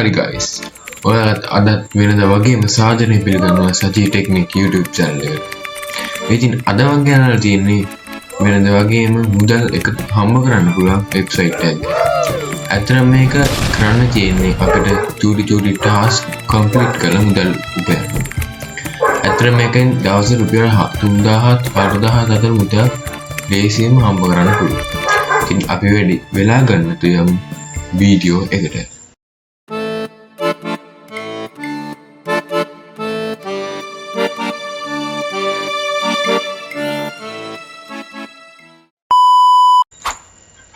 Hi guys. ඔයාලත් අදත් වෙනදා වගේම සාදරයෙන් පිළිගන්නවා සජී ටෙක්නික් YouTube channel එකට. ඉතින් අද මම කියන්න තියෙන්නේ වෙනදා වගේම මුදල් එක හම්බ කරන්න පුළුවන් වෙබ්සයිට් එකක්. ඇත්තටම මේක කරන්න තියෙන්නේ අපිට චූටි ටාස්ක් කම්ප්ලීට් කරලා මුදල් උපයන්න. ඇත්තටම මේකෙන් දවසට රුපියල් 3000ත් 4000ත් අතර මුදල් ලේසියෙන්ම හම්බ කරන්න පුළුවන්. ඉතින් අපි වැඩි වෙලා ගන්න තුයම් වීඩියෝ එකට.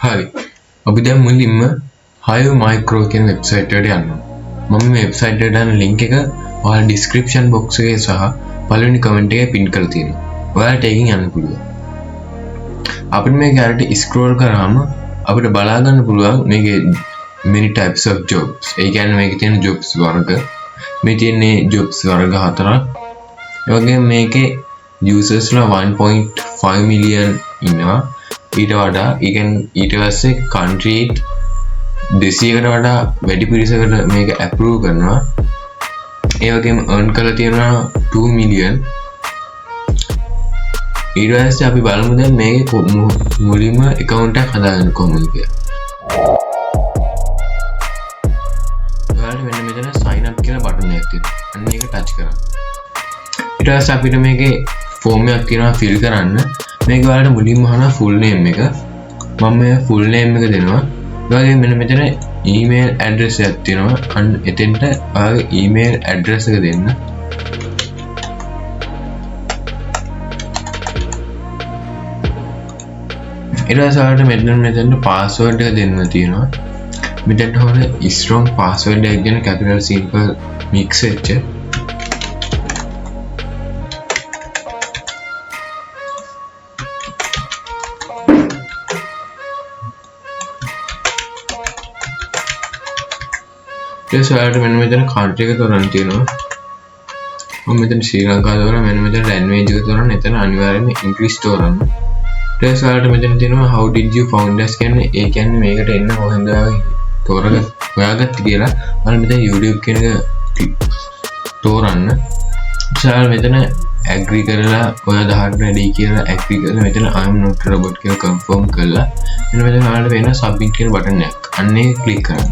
හරි අපි දැන් මුලින්ම Hive micro කියන වෙබ්සයිට් එකට යනවා. මම මේ වෙබ්සයිට් එකට යන ලින්ක් එක ඔයාලා description box එකේ සහ පළවෙනි comment එකේ pin කරලා තියෙනවා. ඔයාලට ඒකෙන් යන්න පුළුවන්. අපිට මේ ගැරට ස්ක්‍රෝල් කරාම අපිට බලා ගන්න පුළුවන් මේකේ many types of jobs. ඒ කියන්නේ මේකේ තියෙන jobs වර්ග. මේ තියෙන්නේ jobs වර්ග 4ක්. ඒ වගේම මේකේ users ලා 1.5 million ඉන්නවා. ඊට වඩා ඊට පස්සේ country 200කට වඩා වැඩි පිරිසකට මේක approve කරනවා. ඒ වගේම earn කරලා තියෙනවා 2 million. ඊට පස්සේ අපි බලමු දැන් මේකේ මුලින්ම account එකක් හදාගන්න කොහොමද කියලා. ඔයාලට මෙන්න මෙතන sign up කියලා බටන් එකක් තියෙනවා. අන්න ඒක touch කරන්න. ඊට පස්සේ අපිට මේකේ form එකක් තියෙනවා fill කරන්න. මේක ඔයාලට මුලින්ම අහනවා full name එක. මම මේ full name එක දෙනවා. ඒ වගේම මෙන්න මෙතන email address එකක් තියෙනවා. අන්න එතෙන්ට ඔයාගේ email address එක දෙන්න. ඊට පස්සේ ඔයාලට මෙතන password එක දෙන්න තියෙනවා. මෙතන හොර strong password එකක් දෙන්න capital simple mix වෙච්ච. ඔයාලට මෙන්න මෙතන country එක තෝරන්න තියෙනවා. මම මෙතන ශ්‍රී ලංකාව තෝරන මෙන්න මෙතන language එක තෝරන්න. එතන අනිවාර්යයෙන්ම English තෝරන්න. ඊට පස්සේ ඔයාලට මෙතන තියෙනවා how did you found us කියන්නේ ඒ කියන්නේ මේකට එන්න කොහෙන්ද හොයාගත්ත කියලා. ඔයාලා මෙතන YouTube කියන එක තෝරන්න. ඔයාලා මෙතන agree කරලා ඔයා 18 ready කියලා agree කරලා මෙතන I am not a robot කියලා confirm කරලා මෙන්න මෙතන ඔයාලට වෙන submit කියන බටන් එකක්. අන්න ඒක click කරන්න.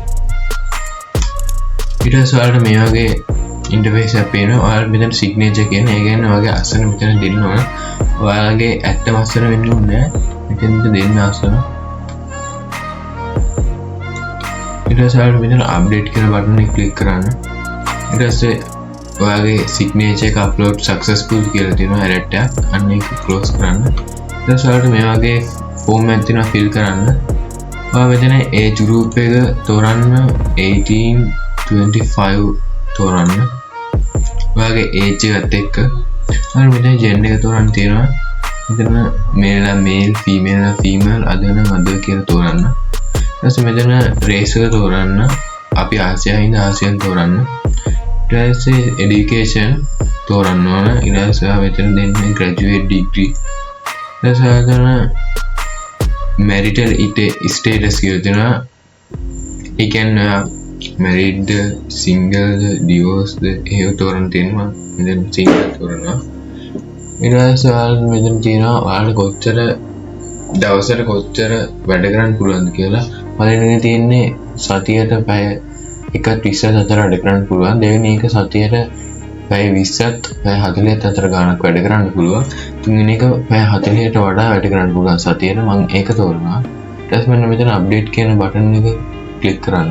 ඊට පස්සේ ඔයාලට මේ වගේ ඉන්ටර්ෆේස් එකක් පේනවා. ඔයාලට මෙතන සිග්නේචර් කියන්නේ ඒ කියන්නේ ඔයාගේ අස්සන මෙතන දෙන්න ඕන. ඔයාලගේ ඇත්තම අස්සන වෙන්න ඕනේ නැහැ. මෙතනට දෙන්න අස්සන. ඊට පස්සේ ඔයාලට මෙතන අප්ඩේට් කියන බටන් එක ක්ලික් කරන්න. ඊට පස්සේ ඔයාගේ සිග්නේචර් එක අප්ලෝඩ් සක්සස්ෆුල් කියලා තියෙනවා alert එකක්. අන්න ඒක ක්ලෝස් කරන්න. ඊට පස්සේ ඔයාලට මේ වගේ ෆෝම් එකක් තියෙනවා ෆිල් කරන්න. ඔයා මෙතන age group එක තෝරන්න 18-25 තෝරන්න. ඔයාගේ age එකත් එක්ක අර මෙතන gender එක තෝරන්න තියෙනවා. මෙතන male නම් male, female නම් female, other නම් other කියලා තෝරන්න. ඊට පස්සේ මෙතන race එක තෝරන්න. අපි ආසියාවෙන්ද ආසියන් තෝරන්න. ඊට පස්සේ education තෝරන්න ඕන. ඊට පස්සේ මෙතන දෙන්නේ graduate degree. ඊට පස්සේ මෙතන marital status කියලා තියෙනවා. ඒ කියන්නේ married, single, divorced එහෙම තෝරන්න තියෙනවා. මෙතන single තෝරනවා. ඊට පස්සේ ඔයාලා මෙතන තියෙනවා ඔයාලට කොච්චර දවසට කොච්චර වැඩ කරන්න පුළුවන්ද කියලා. පළවෙනි තියෙන්නේ සතියට පැය 1:20 අතර වැඩ කරන්න පුළුවන්. දෙවෙනි එක සතියට පැය 20ත් පැය 40ත් අතර ගාණක් වැඩ කරන්න පුළුවන්. තුන්වෙනි එක පැය 40ට වඩා වැඩ කරන්න පුළුවන් සතියට. මම ඒක තෝරනවා. ඊට පස්සේ මෙන්න මෙතන අප්ඩේට් කියන බටන් එක ක්ලික් කරන්න.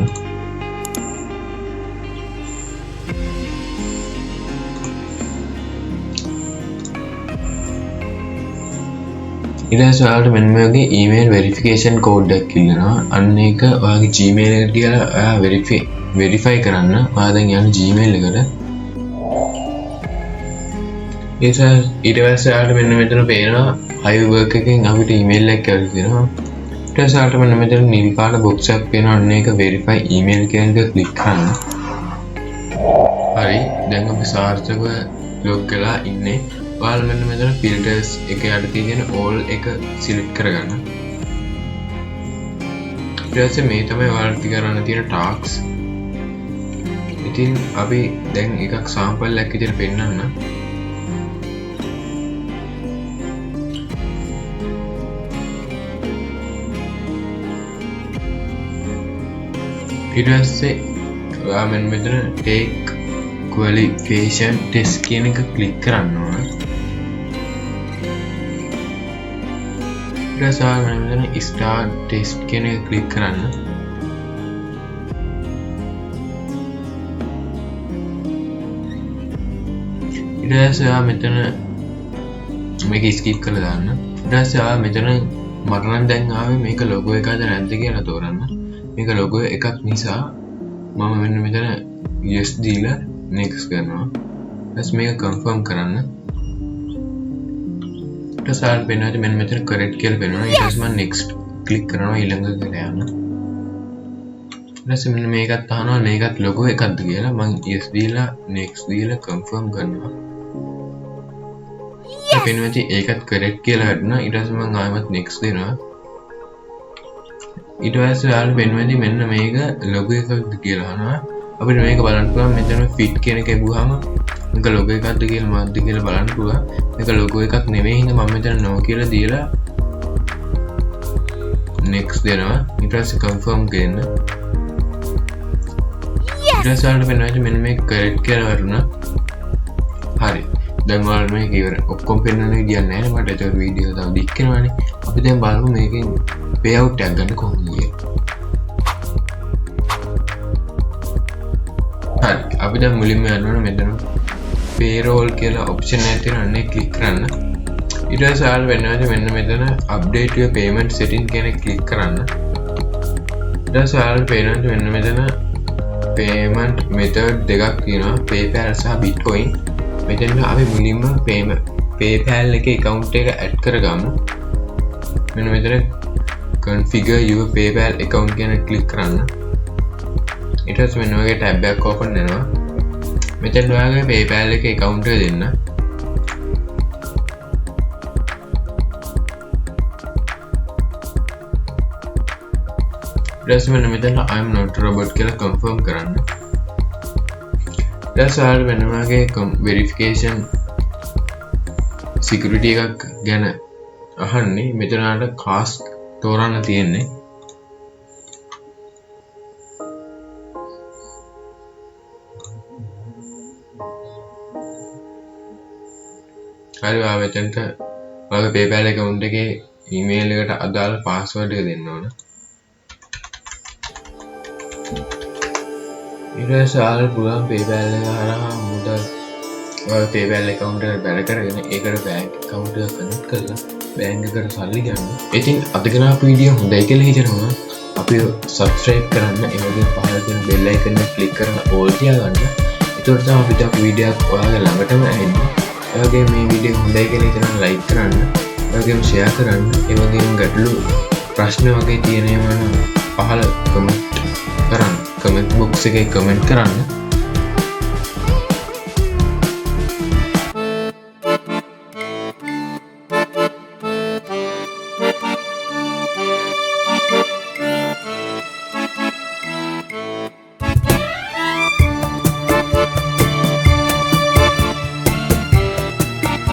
ඊට පස්සේ ඔයාලට මෙන්න මේ වගේ email verification code එකක් ඉල්ලනවා. අන්න ඒක ඔයාගේ Gmail එකට ගිහලා ඔයා verify කරන්න. ඔයා දැන් යන්නේ Gmail එකට. ඊට පස්සේ ඔයාලට මෙන්න මෙතන පේනවා Hive work එකෙන් අපිට email එකක් ඇවිල්ලා තියෙනවා. ඊට පස්සේ ඔයාලට මෙන්න මෙතන නිල් පාට box එකක් පේනවා. අන්න ඒක verify email කියන එක click කරන්න. හරි. දැන් අපි සාර්ථකව log කරලා ඉන්නේ. ඔයාලා මෙන්න මෙතන filters එක යට තියෙන all එක select කරගන්න. ඊට පස්සේ මේ තමයි ඔයාලට කරන්න තියෙන tasks. ඉතින් අපි දැන් එකක් සාම්පල් එකක් විදිහට පෙන්නන්න. ඊට පස්සේ ඔයා මෙතන take qualification test කියන එක ක්ලික් කරන්න ඕන. ඊට පස්සේ මෙතන start test කියන එක ක්ලික් කරන්න. ඊට පස්සේ ඔයා මෙතන මේක skip කරලා දාන්න. ඊට පස්සේ ඔයා මෙතන මට නම් දැන් ආවේ මේක logo එකද නැද්ද කියලා තෝරන්න. මේක logo එකක් නිසා මම මෙන්න මෙතන yes දීලා next කරනවා. ඊට මේක confirm කරන්න. ඊට පස්සේ වෙනවා මෙන්න මෙතන correct කියලා වෙනවා. ඊට පස්සේ මම next click කරනවා ඊළඟ එකට යන්න. ඊට පස්සේ මෙන්න මේකත් අහනවා මේකත් logo එකක්ද කියලා. මම yes දීලා next දීලා confirm කරනවා. වෙනවා ඒකත් correct කියලා වැටුණා. ඊට පස්සේ මම ආයෙත් next දෙනවා. ඊට පස්සේ ඔයාලට වෙනවදී මෙන්න මේක logo එකක්ද කියලා අහනවා. අපිට මේක බලන්න පුළුවන් මෙතන fit කියන එක ගිහුවාම මේක logo එකක්ද කියලා මොකක්ද කියලා බලන්න පුළුවන්. මේක logo එකක් නෙමෙයි හින්දා මම මෙතන no කියලා දීලා next දෙනවා. ඊට පස්සේ confirm කරන්න. ඊට පස්සේ ඔයාලට වෙනවදී මෙන්න මේක correct කියලා වරුණා. හරි. දැන් ඔයාලට මේක ඉවර. ඔක්කොම පෙන්වන්න විදියක් නැහැ නේ මට. ඒක වීඩියෝ තව දික් කරනවානේ. අපි දැන් බලමු මේකෙන් payout එකක් ගන්න කොහොමද කියලා. හරි. අපි දැන් මුලින්ම යන්න ඕනේ මෙතන payroll කියලා option එකක් තියෙනවා. අනේ click කරන්න. ඊට පස්සේ ඔයාලට වෙනවාද මෙන්න මෙතන update your payment setting කියන එක click කරන්න. ඊට පස්සේ ඔයාලට පේනවා මෙන්න මෙතන payment method දෙකක් තියෙනවා. PayPal සහ Bitcoin. මෙතන අපි මුලින්ම PayPal එකේ account එක add කරගමු. මෙන්න මෙතන configure your PayPal account කියන click කරන්න. ඊට පස්සේ මෙන්න වගේ tab එකක් open වෙනවා. මෙතන ඔයාගේ PayPal එකේ account එක දෙන්න. ඊට පස්සේ මෙන්න මෙතන I am not a robot කියලා confirm කරන්න. ඊට පස්සේ ඔයාලා මෙන්න වගේ verification security එකක් ගැන අහන්නේ. මෙතන ඔයාලට cast තෝරන්න තියෙන්නේ. හරි ඔයා මෙතනට ඔයාගේ PayPal account එකේ email එකට අදාළ password එක දෙන්න ඕන. ඊට පස්සේ ඔයාලට පුළුවන් PayPal එක හරහා මුදල් ඔයාගේ PayPal account එකට බැල කරගෙන ඒකට bank account එක connect කරලා bank එකට සල්ලි ගන්න. ඉතින් අද කරන වීඩියෝ හොඳයි කියලා හිතනවා. අපි subscribe කරන්න, ඒ වගේම පහළ තියෙන bell icon එක click කරලා all තියාගන්න. ඒතකොට තමයි අපිට වීඩියෝ එකක් ඔයාගේ ළඟටම එන්නේ. ඒ වගේම මේ වීඩියෝ හොඳයි කියලා හිතනවා like කරන්න, ඒ වගේම share කරන්න, ඒ වගේම ගැටලු ප්‍රශ්න වගේ තියෙනවා නම් පහළ comment කරන්න. comment box එකේ comment කරන්න.